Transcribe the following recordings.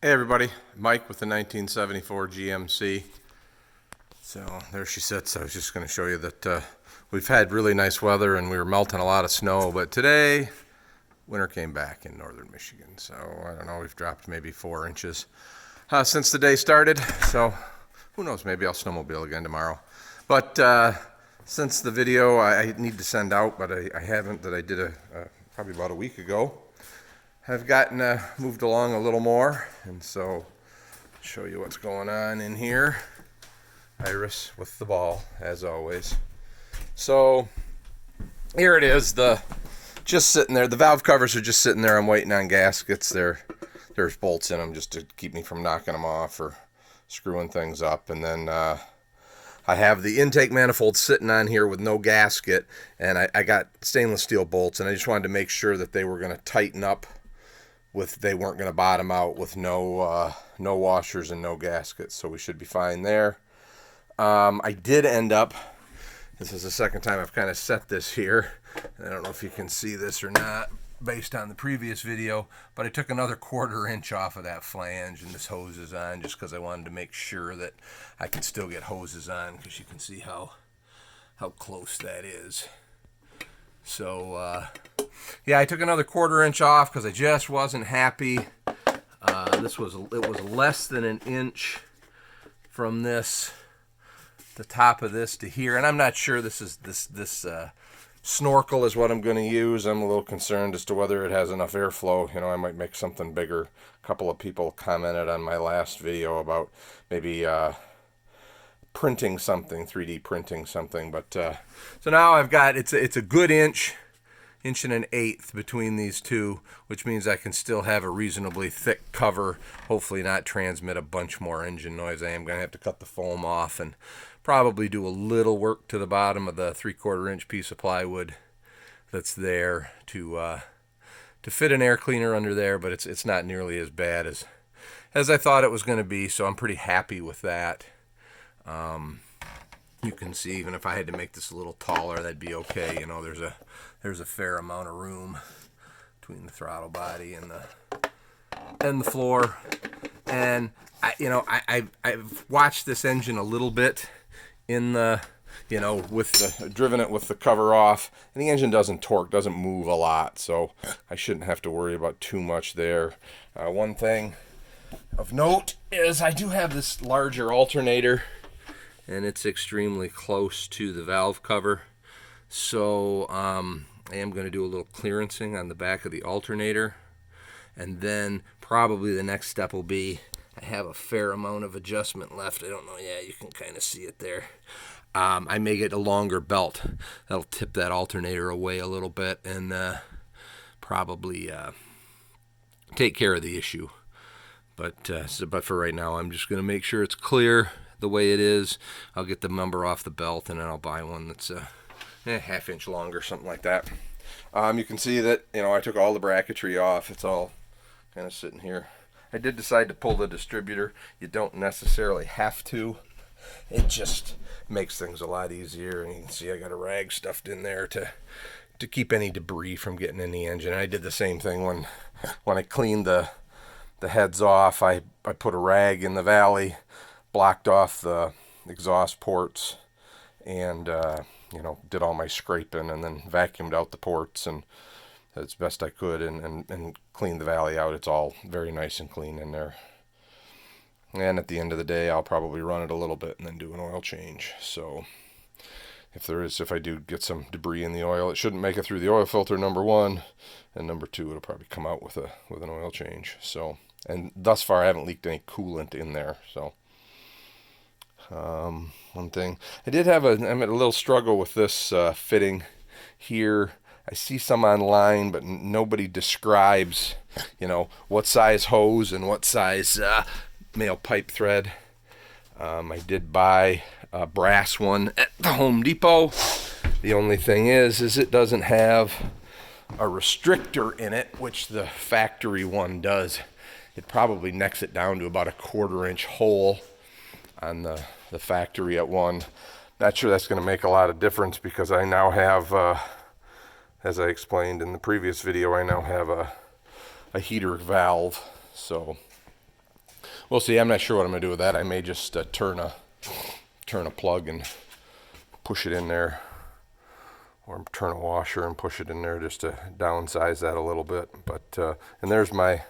Hey everybody, Mike with the 1974 GMC. So there she sits. I was just going to show you that we've had really nice weather and we were melting a lot of snow, but today winter came back in northern Michigan. So I don't know, we've dropped maybe 4 inches since the day started. So who knows, maybe I'll snowmobile again tomorrow. But since the video I need to send out, but I haven't, that I did probably about a week ago, have gotten moved along a little more, and so I'll show you what's going on in here. Iris with the ball, as always. So here it is, just sitting there. The valve covers are just sitting there. I'm waiting on gaskets. There's bolts in them just to keep me from knocking them off or screwing things up. And then I have the intake manifold sitting on here with no gasket, and I got stainless steel bolts, and I just wanted to make sure that they were going to tighten up. They weren't going to bottom out with no washers and no gaskets, so we should be fine there. I did end up, this is the second time I've kind of set this here, I don't know if you can see this or not based on the previous video, but I took another 1/4 inch off of that flange, and this hose is on just because I wanted to make sure that I could still get hoses on, because you can see how close that is. So yeah, I took another 1/4 inch off because I just wasn't happy. It was less than an inch from the top of this to here, and I'm not sure this snorkel is what I'm going to use. I'm a little concerned as to whether it has enough airflow. You know, I might make something bigger. A couple of people commented on my last video about maybe printing something, 3D printing something, but so now I've got, it's a good inch and 1/8 between these two, which means I can still have a reasonably thick cover, hopefully not transmit a bunch more engine noise. I am going to have to cut the foam off and probably do a little work to the bottom of the 3/4 inch piece of plywood that's there to fit an air cleaner under there, but it's not nearly as bad as I thought it was going to be, so I'm pretty happy with that. You can see, even if I had to make this a little taller, that'd be okay. You know, there's a fair amount of room between the throttle body and the floor. And I've watched this engine a little bit in the, driven it with the cover off, and the engine doesn't move a lot, so I shouldn't have to worry about too much there. One thing of note is I do have this larger alternator, and it's extremely close to the valve cover, so I am going to do a little clearancing on the back of the alternator, and then probably the next step will be, I have a fair amount of adjustment left. I don't know, yeah, you can kind of see it there. I may get a longer belt that'll tip that alternator away a little bit and probably take care of the issue. But for right now, I'm just going to make sure it's clear the way it is. I'll get the number off the belt, and then I'll buy one that's a 1/2 inch longer, something like that. You can see that, I took all the bracketry off. It's all kind of sitting here. I did decide to pull the distributor. You don't necessarily have to. It just makes things a lot easier, and you can see I got a rag stuffed in there to keep any debris from getting in the engine. I did the same thing when I cleaned the heads off. I put a rag in the valley, blocked off the exhaust ports, and did all my scraping, and then vacuumed out the ports and as best I could, and cleaned the valley out. It's all very nice and clean in there. And at the end of the day, I'll probably run it a little bit and then do an oil change. So if I do get some debris in the oil, it shouldn't make it through the oil filter, number one, and number two, it'll probably come out with an oil change. So, and thus far I haven't leaked any coolant in there. So one thing I did have, I'm at a little struggle with this fitting here. I see some online, but nobody describes, what size hose and what size male pipe thread. I did buy a brass one at the Home Depot. The only thing is it doesn't have a restrictor in it, which the factory one does. It probably necks it down to about a 1/4 inch hole on the factory at one. Not sure that's going to make a lot of difference, because I now have, as I explained in the previous video, I now have a heater valve. So we'll see. I'm not sure what I'm gonna do with that. I may just turn a plug and push it in there, or turn a washer and push it in there just to downsize that a little bit. But and there's my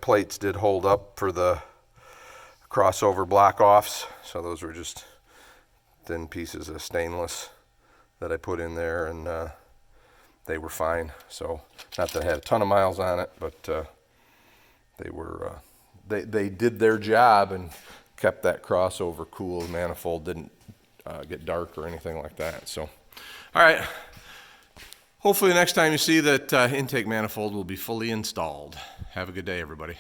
plates did hold up for the crossover block offs, so those were just thin pieces of stainless that I put in there, and they were fine. So not that I had a ton of miles on it, but they were they did their job and kept that crossover cool. The manifold didn't get dark or anything like that. So all right, hopefully next time you see that intake manifold will be fully installed. Have a good day, everybody.